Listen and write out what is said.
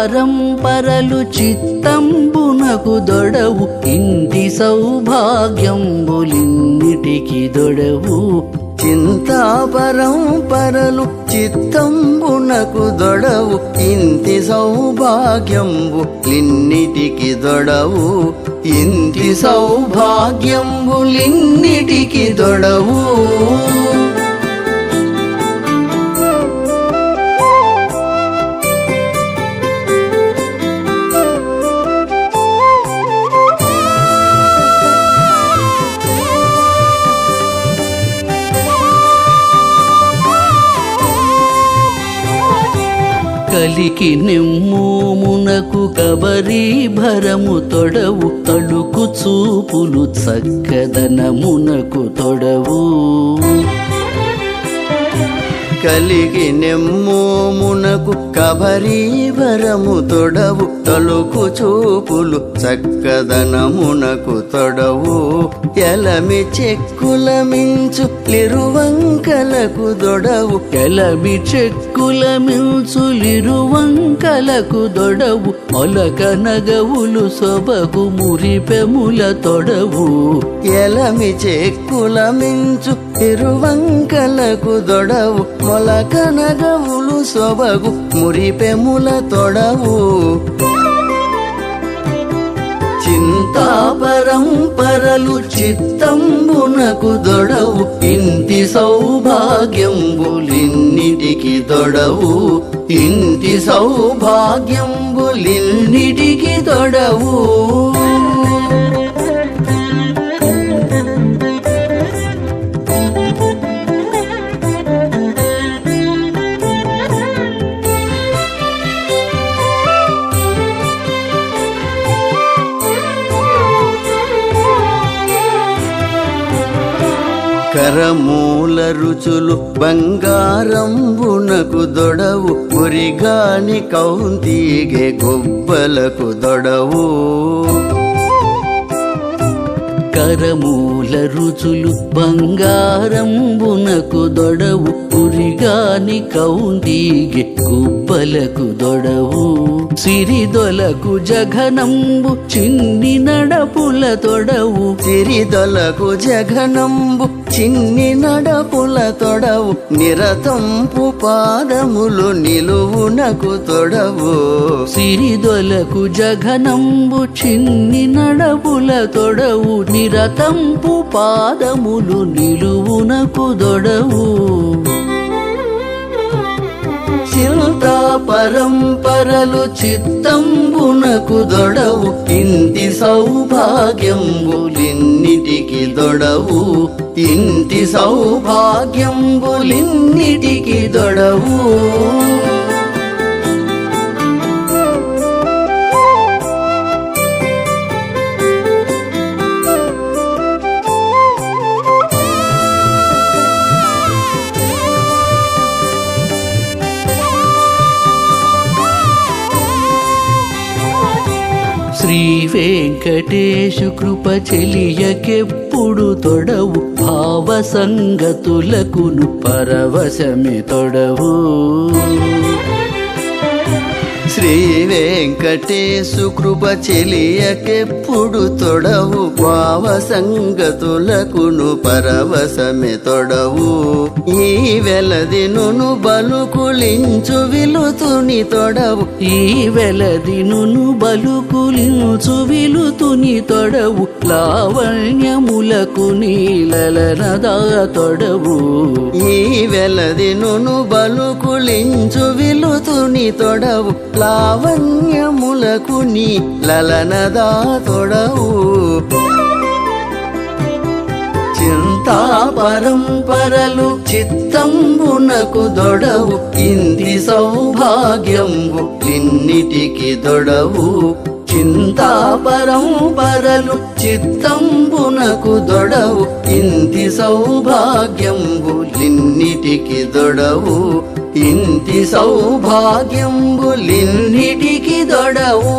పరంపరలు చిత్తంబునకు దొడవు ఇంటి సౌభాగ్యంబులిన్నిటికి దొడవు చింతా పరంపరలు చిత్తంబునకు దొడవు ఇంటి సౌభాగ్యంబులిన్నిటికి దొడవు ఇంటి సౌభాగ్యంబులిన్నిటికి దొడవు కలికి నిమ్మూమునకు కబరీభరము తొడవు తళుకు చూపులు చక్కదనమునకు తొడవు కలిగి నెమ్మోమునకు కబరీవరము తొడవు తలుకు చూపులు చక్కదనమునకు తొడవు ఎలమి చెక్కుల మించు లిరువంకలకు దొడవు ఎలమి చెక్కుల మించులిరువంకలకు దొడవు మొలక నగవులు సొబగు మురిపెముల తొడవు ఎలమి చెక్కుల మించు తిరువంకలకు దొడవు మొలక నగవులు సొబగు మురిపెముల తొడవు చింతా పరంపరలు చిత్తంబునకు దొడవు ఇంటి సౌభాగ్యంబులిన్నిటికి దొడవు ఇంటి సౌభాగ్యంబులిన్నిటికి దొడవు కరమూల రుచులు బంగారంబునకు దొడవు పురిగాని కౌంతీగే గొబ్బలకు దొడవు కరమూల రుచులు బంగారంబునకు దొడవు పురిగాని కౌంతీగే గుబ్బలకు దొడవు సిరిదొలకు జఘనంబు చిన్ని నడపుల తొడవు సిరిదొలకు జఘనంబు చిన్ని నడపుల తొడవు నిరతంపు పాదములు నిలువునకు తొడవు సిరిదొలకు జఘనంబు చిన్ని నడపుల తొడవు నిరతంపు పాదములు నిలువునకు దొడవు చింతా పరంపరలు చిత్తంబునకు దొడవు ఇంటి సౌభాగ్యంబులిన్నిటికి దొడవు ఇంటి సౌభాగ్యంబులిన్నిటికి దొడవు శ్రీ వెంకటేశు కృప చెలియకెప్పుడు తొడవు భావ సంగతులకును పరవశమే తొడవు శ్రీ వెంకటేశు కృప చెలియకెప్పుడు తొడవు భావ సంగతులకును పరవశమే తొడవు ఈ వెలదినును బలుకులించు విలుతుని తొడవు ఈ వెలదినును బలుకులించు విలుతుని తొడవు లావణ్యములకు నీలలనదా తొడవు ఈ వెలదినును బలుకులించు విలుతుని తొడవు లావణ్యములకు నీ లలనదా తొడవు చింతా పరంపరలు చిత్తంబునకు దొడవు ఇంటి సౌభాగ్యంబులిన్నిటికి దొడవు చింతా పరంపరలు చిత్తంబునకు దొడవు ఇంటి సౌభాగ్యంబులిన్నిటికి దొడవు ఇంటి సౌభాగ్యంబులిన్నిటికి దొడవు